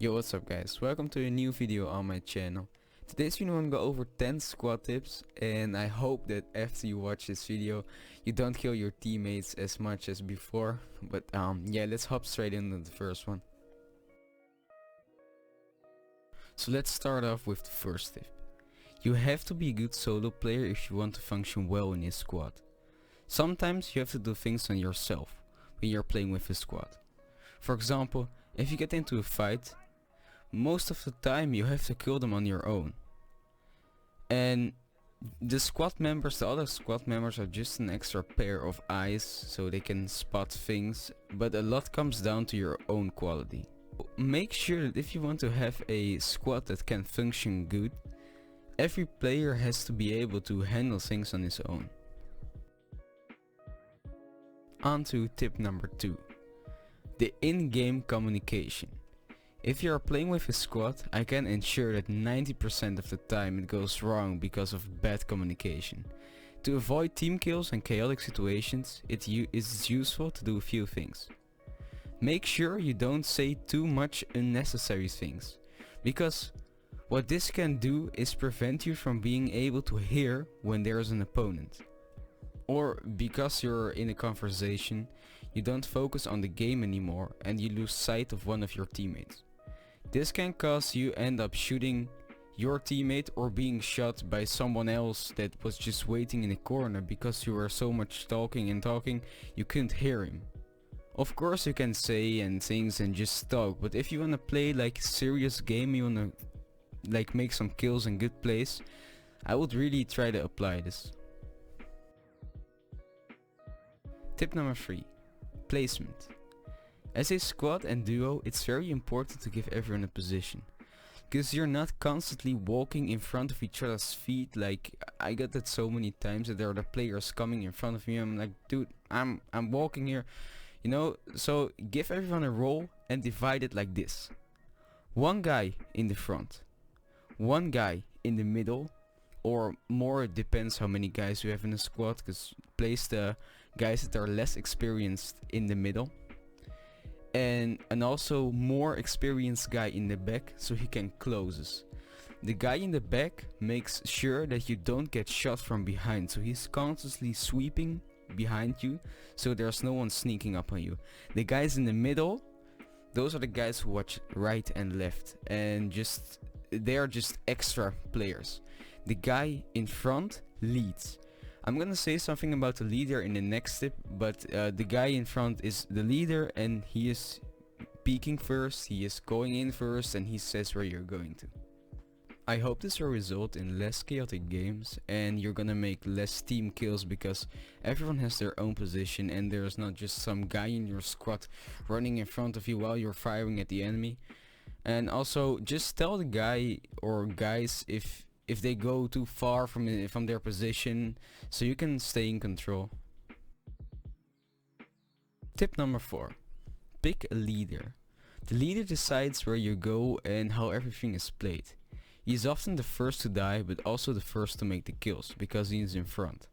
Yo, what's up guys, welcome to a new video on my channel. Today's video I'm gonna go over 10 squad tips, and I hope that after you watch this video you don't kill your teammates as much as before. But yeah, let's hop straight into the first one. So let's start off with the first tip. You have to be a good solo player if you want to function well in a squad. Sometimes you have to do things on yourself when you're playing with a squad. For example, if you get into a fight, most of the time you have to kill them on your own. And the other squad members are just an extra pair of eyes so they can spot things, but a lot comes down to your own quality. Make sure that if you want to have a squad that can function good, every player has to be able to handle things on his own. On to tip number 2. The in-game communication. If you are playing with a squad, I can ensure that 90% of the time it goes wrong because of bad communication. To avoid team kills and chaotic situations, it is useful to do a few things. Make sure you don't say too much unnecessary things, because what this can do is prevent you from being able to hear when there is an opponent. Or because you're in a conversation, you don't focus on the game anymore and you lose sight of one of your teammates. This can cause you end up shooting your teammate or being shot by someone else that was just waiting in a corner because you were so much talking you couldn't hear him. Of course you can say and things and just talk, but if you wanna play like a serious game, you wanna like make some kills and good plays, I would really try to apply this. Tip number 3. Placement. As a squad and duo, it's very important to give everyone a position, because you're not constantly walking in front of each other's feet. Like, I got that so many times that there are the players coming in front of me. I'm like, dude, I'm walking here, you know. So give everyone a role and divide it like this: one guy in the front, one guy in the middle, or more, it depends how many guys you have in a squad, because place the guys that are less experienced in the middle, and also more experienced guy in the back so he can close. The guy in the back makes sure that you don't get shot from behind, so he's constantly sweeping behind you so there's no one sneaking up on you. The guys in the middle, those are the guys who watch right and left, and they're just extra players. The guy in front leads. I'm gonna say something about the leader in the next tip, but the guy in front is the leader, and he is peeking first, he is going in first, and he says where you're going to. I hope this will result in less chaotic games, and you're gonna make less team kills because everyone has their own position and there's not just some guy in your squad running in front of you while you're firing at the enemy. And also just tell the guy or guys if they go too far from their position, so you can stay in control. Tip number 4. Pick a leader. The leader decides where you go and how everything is played. He is often the first to die, but also the first to make the kills, because he is in front.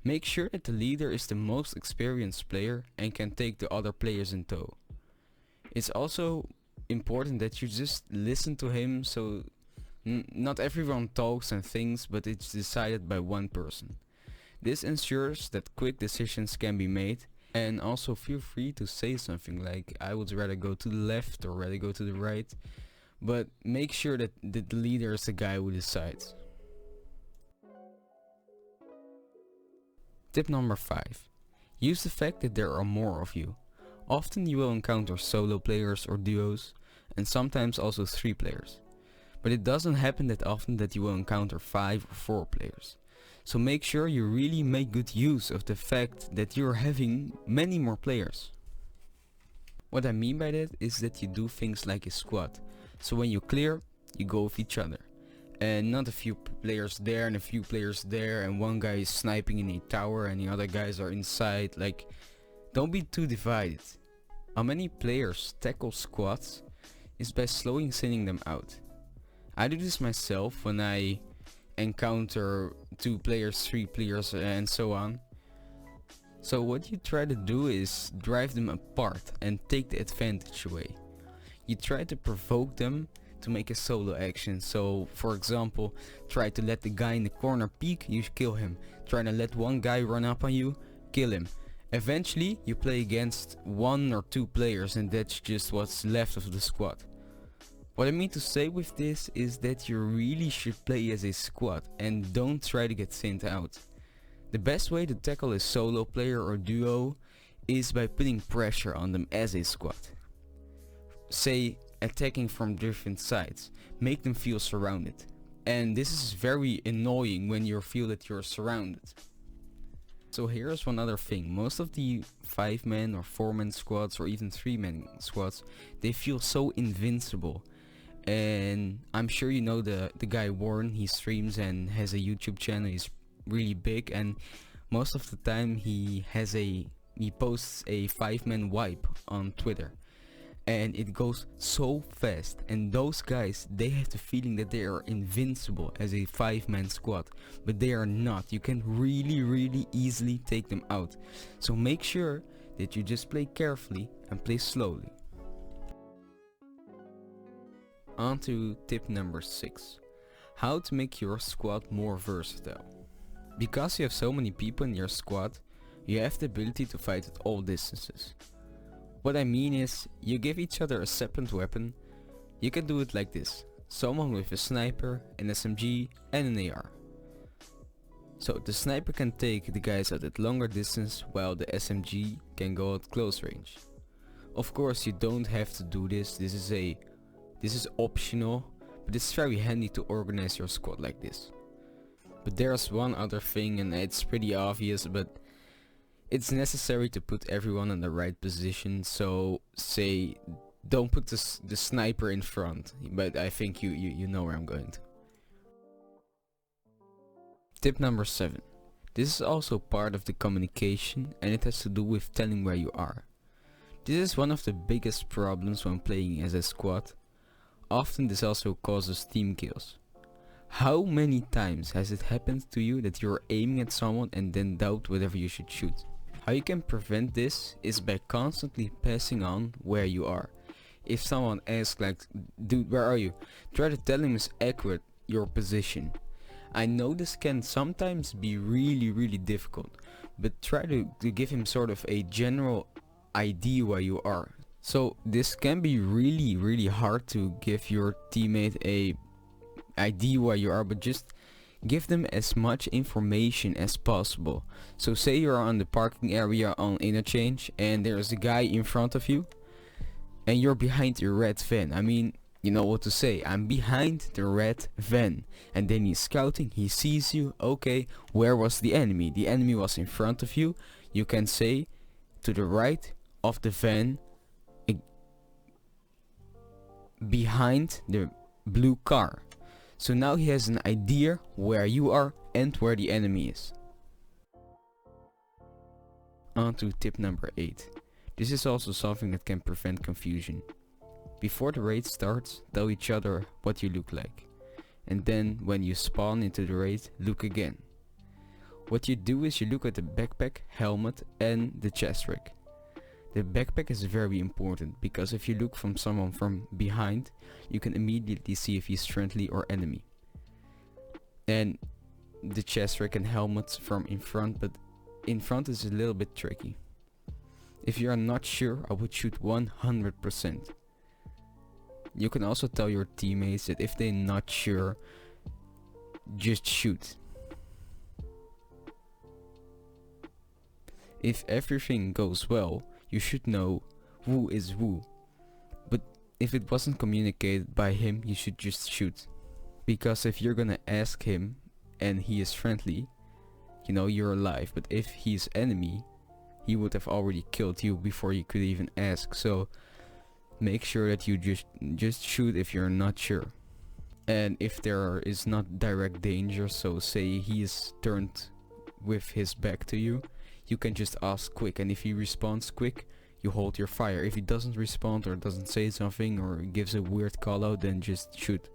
Make sure that the leader is the most experienced player and can take the other players in tow. It's also important that you just listen to him, so not everyone talks and thinks, but it's decided by one person. This ensures that quick decisions can be made, and also feel free to say something like, I would rather go to the left or rather go to the right, but make sure that the leader is the guy who decides. Tip number 5. Use the fact that there are more of you. Often you will encounter solo players or duos, and sometimes also 3 players. But it doesn't happen that often that you will encounter 5 or 4 players. So make sure you really make good use of the fact that you're having many more players. What I mean by that is that you do things like a squad. So when you clear, you go with each other. And not a few players there and a few players there, and one guy is sniping in a tower and the other guys are inside. Like, don't be too divided. How many players tackle squads is by slowly thinning them out. I do this myself when I encounter 2 players, 3 players, and so on. So what you try to do is drive them apart and take the advantage away. you try to provoke them to make a solo action. So for example, try to let the guy in the corner peek, you kill him. Try to let one guy run up on you, kill him. Eventually you play against 1 or 2 players and that's just what's left of the squad. What I mean to say with this is that you really should play as a squad and don't try to get thinned out. The best way to tackle a solo player or duo is by putting pressure on them as a squad. Say attacking from different sides, make them feel surrounded. And this is very annoying when you feel that you're surrounded. So here's one other thing, most of the 5-man or 4-man squads or even 3-man squads, they feel so invincible. And I'm sure you know the guy Warren, he streams and has a YouTube channel, he's really big, and most of the time he posts a 5-man wipe on Twitter. And it goes so fast, and those guys, they have the feeling that they are invincible as a 5-man squad, but they are not. You can really easily take them out. So make sure that you just play carefully and play slowly. On to tip number 6. How to make your squad more versatile. Because you have so many people in your squad, you have the ability to fight at all distances. What I mean is, you give each other a separate weapon. You can do it like this: someone with a sniper, an SMG and an AR. So the sniper can take the guys out at longer distance, while the SMG can go at close range. Of course you don't have to do this, this is optional, but it's very handy to organize your squad like this. But there's one other thing, and it's pretty obvious, but it's necessary to put everyone in the right position. So say, don't put the sniper in front, but I think you know where I'm going to. Tip number 7. This is also part of the communication, and it has to do with telling where you are. This is one of the biggest problems when playing as a squad. Often this also causes team kills. How many times has it happened to you that you're aiming at someone and then doubt whether you should shoot? How you can prevent this is by constantly passing on where you are. If someone asks like, dude, where are you? Try to tell him as accurate your position. I know this can sometimes be really difficult, but try to give him sort of a general idea where you are. So this can be really hard to give your teammate a idea where you are, but just give them as much information as possible. So say you're on the parking area on interchange and there's a guy in front of you and you're behind a red van. I mean, you know what to say: I'm behind the red van. And then he's scouting, he sees you. Okay, where was the enemy? The enemy was in front of you. You can say to the right of the van, behind the blue car. So now he has an idea where you are and where the enemy is. On to tip number 8. This is also something that can prevent confusion. Before the raid starts, tell each other what you look like. And then when you spawn into the raid, look again. What you do is you look at the backpack, helmet and the chest rig. The backpack is very important, because if you look from someone from behind, you can immediately see if he's friendly or enemy. And the chest rig and helmets from in front, but in front is a little bit tricky. If you are not sure, I would shoot 100%. You can also tell your teammates that if they're not sure, just shoot. If everything goes well, you should know who is who. But if it wasn't communicated by him, you should just shoot. Because if you're gonna ask him and he is friendly, you know you're alive. But if he's enemy, he would have already killed you before you could even ask. So make sure that you just shoot if you're not sure. And if there is not direct danger, so say he is turned with his back to you, you can just ask quick, and if he responds quick, you hold your fire. If he doesn't respond or doesn't say something or gives a weird call out, then just shoot.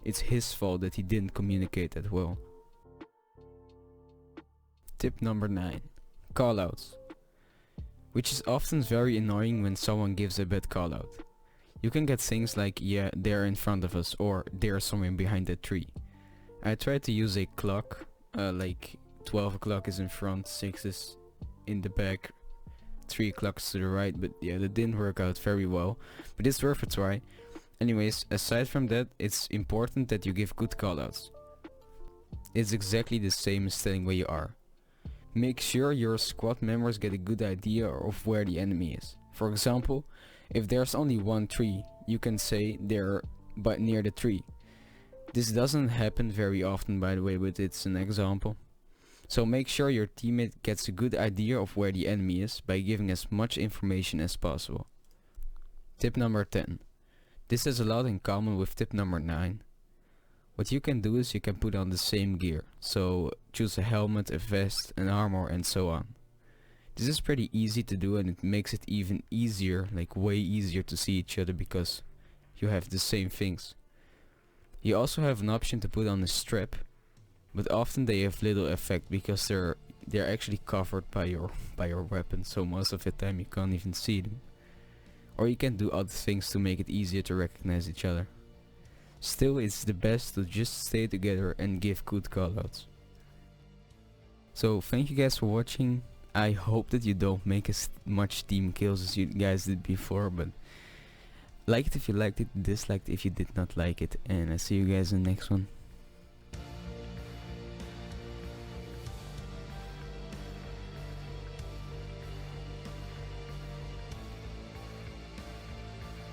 It's his fault that he didn't communicate that well. Tip number 9. Callouts. Which is often very annoying when someone gives a bad callout. You can get things like, yeah, they're in front of us, or they're somewhere behind that tree. I tried to use a clock, like 12 o'clock is in front, 6 is in the back, 3 o'clock is to the right, but yeah, that didn't work out very well, but it's worth a try. Anyways, aside from that, it's important that you give good callouts. It's exactly the same as telling where you are. Make sure your squad members get a good idea of where the enemy is. For example, if there's only one tree, you can say they're near the tree. This doesn't happen very often, by the way, but it's an example. So make sure your teammate gets a good idea of where the enemy is by giving as much information as possible. Tip number 10. This has a lot in common with tip number 9. What you can do is you can put on the same gear, so choose a helmet, a vest, an armor and so on. This is pretty easy to do, and it makes it even easier, like way easier to see each other because you have the same things. You also have an option to put on a strap, but often they have little effect because they're actually covered by your weapon, so most of the time you can't even see them. Or you can do other things to make it easier to recognize each other. Still, it's the best to just stay together and give good callouts. So thank you guys for watching. I hope that you don't make as much team kills as you guys did before, but like it if you liked it, dislike it if you did not like it, and I see you guys in the next one.